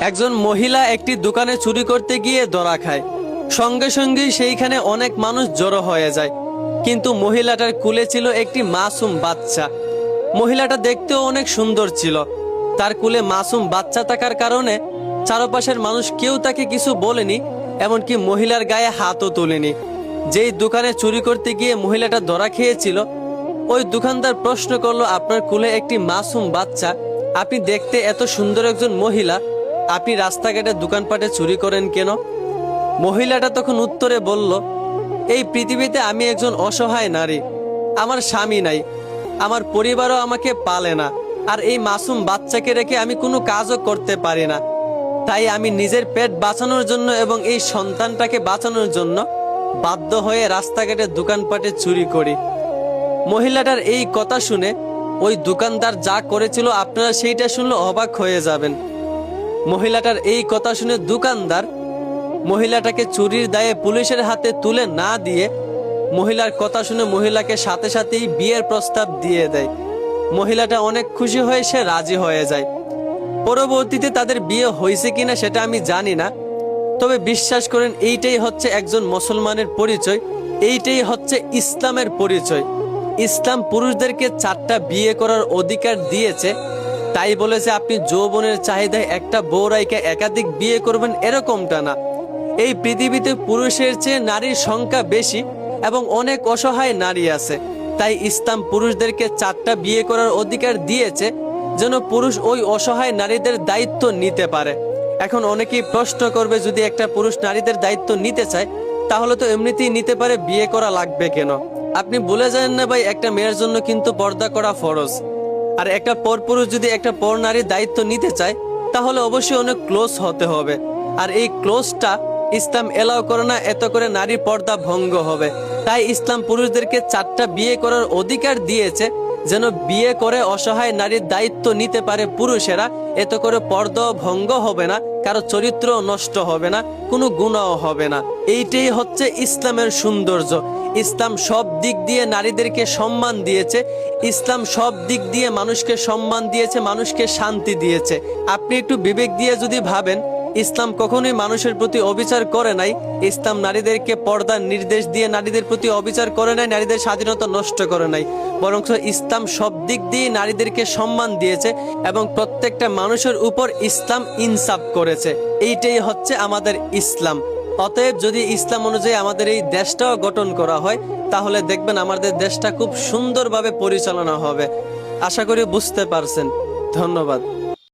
একজন মহিলা একটি দোকানে চুরি করতে গিয়ে ধরা খায়। সঙ্গে সঙ্গেই সেইখানে অনেক মানুষ জড়ো হয়ে যায়। কিন্তু মহিলাটার কোলে ছিল একটি মাসুম বাচ্চা। মহিলাটা দেখতেও অনেক সুন্দর ছিল। তার কোলে মাসুম বাচ্চা থাকার কারণে চারপাশের মানুষ কেউ তাকে কিছু বলেনি, এমনকি মহিলার গায়ে হাতও তোলেনি। যেই দোকানে চুরি করতে গিয়ে মহিলাটা ধরা খেয়েছিল, ওই দোকানদার প্রশ্ন করলো, আপনার কোলে একটি মাসুম বাচ্চা, আপনি দেখতে এত সুন্দর একজন মহিলা, আপনি রাস্তাঘাটে দোকানপাটে চুরি করেন কেন? মহিলাটা তখন উত্তরে বলল, এই পৃথিবীতে আমি একজন অসহায় নারী, আমার স্বামী নাই, আমার পরিবারও আমাকে পালে না, আর এই মাসুম বাচ্চাকে রেখে আমি কোনো কাজও করতে পারি না। তাই আমি নিজের পেট বাঁচানোর জন্য এবং এই সন্তানটাকে বাঁচানোর জন্য বাধ্য হয়ে রাস্তাঘাটে দোকানপাটে চুরি করি। মহিলাটার এই কথা শুনে ওই দোকানদার যা করেছিল আপনারা সেইটা শুনলে অবাক হয়ে যাবেন। মহিলাটার এই কথা শুনে দোকানদার মহিলাটাকে চুরির দায়ে পুলিশের হাতে তুলে না দিয়ে মহিলার কথা শুনে মহিলাকে সাথে সাথেই বিয়ের প্রস্তাব দিয়ে দেয়। মহিলাটা অনেক খুশি হয়ে সে রাজি হয়ে যায়। পরবর্তীতে তাদের বিয়ে হয়েছে কিনা সেটা আমি জানি না, তবে বিশ্বাস করেন এইটাই হচ্ছে একজন মুসলমানের পরিচয়, এইটাই হচ্ছে ইসলামের পরিচয়। ইসলাম পুরুষদেরকে 4টা বিয়ে করার অধিকার দিয়েছে, তাই বলেছে আপনি যৌবনের চাহিদায় একটা বউ রাইকে একাধিক বিয়ে করবেন এরকমটা না। এই পৃথিবীতে পুরুষের চেয়ে নারীর সংখ্যা বেশি এবং অনেক অসহায় নারী আছে, তাই ইসলাম পুরুষদেরকে 4টা বিয়ে করার অধিকার দিয়েছে যেন পুরুষ ওই অসহায় নারীদের দায়িত্ব নিতে পারে। এখন অনেকেই প্রশ্ন করবে, যদি একটা পুরুষ নারীদের দায়িত্ব নিতে চায় তাহলে তো এমনিতেই নিতে পারে, বিয়ে করা লাগবে কেন? আপনি ভুলে যান না ভাই, একটা মেয়ের জন্য কিন্তু পর্দা করা ফরজ। আর একটা পরপুরুষ যদি একটা পর নারীর দায়িত্ব নিতে চায় তাহলে অবশ্যই অনেক ক্লোজ হতে হবে। আর এই ক্লোজটা ইসলাম এলাও করে না, এত করে নারীর পর্দা ভঙ্গ হবে। তাই ইসলাম পুরুষদেরকে 4টা বিয়ে করার অধিকার দিয়েছে যেন বিয়ে করে অসহায় নারীর দায়িত্ব নিতে পারে পুরুষেরা। এত করে পর্দা ভঙ্গ হবে না, কারো চরিত্র নষ্ট হবে না, কোনো গুনাহ হবে না। এইটাই হচ্ছে ইসলামের সৌন্দর্য। ইসলাম সব দিক দিয়ে নারীদেরকে সম্মান দিয়েছে, ইসলাম সব দিক দিয়ে মানুষকে সম্মান দিয়েছে, মানুষকে শান্তি দিয়েছে। আপনি একটু বিবেক দিয়ে যদি ভাবেন, ইসলাম কখনোই মানুষের প্রতি অবিচার করে নাই। ইসলাম নারীদেরকে পর্দার নির্দেশ দিয়ে নারীদের প্রতি অবিচার করে নাই, নারীদের স্বাধীনতা নষ্ট করে নাই, বরং ইসলাম সব দিক দিয়ে নারীদেরকে সম্মান দিয়েছে এবং প্রত্যেকটা মানুষের উপর ইসলাম ইনসাফ করেছে। এইটাই হচ্ছে আমাদের ইসলাম। অতএব যদি ইসলাম অনুযায়ী আমাদের এই দেশটাও গঠন করা হয় তাহলে দেখবেন আমাদের দেশটা খুব সুন্দরভাবে পরিচালনা হবে। আশা করি বুঝতে পারছেন। ধন্যবাদ।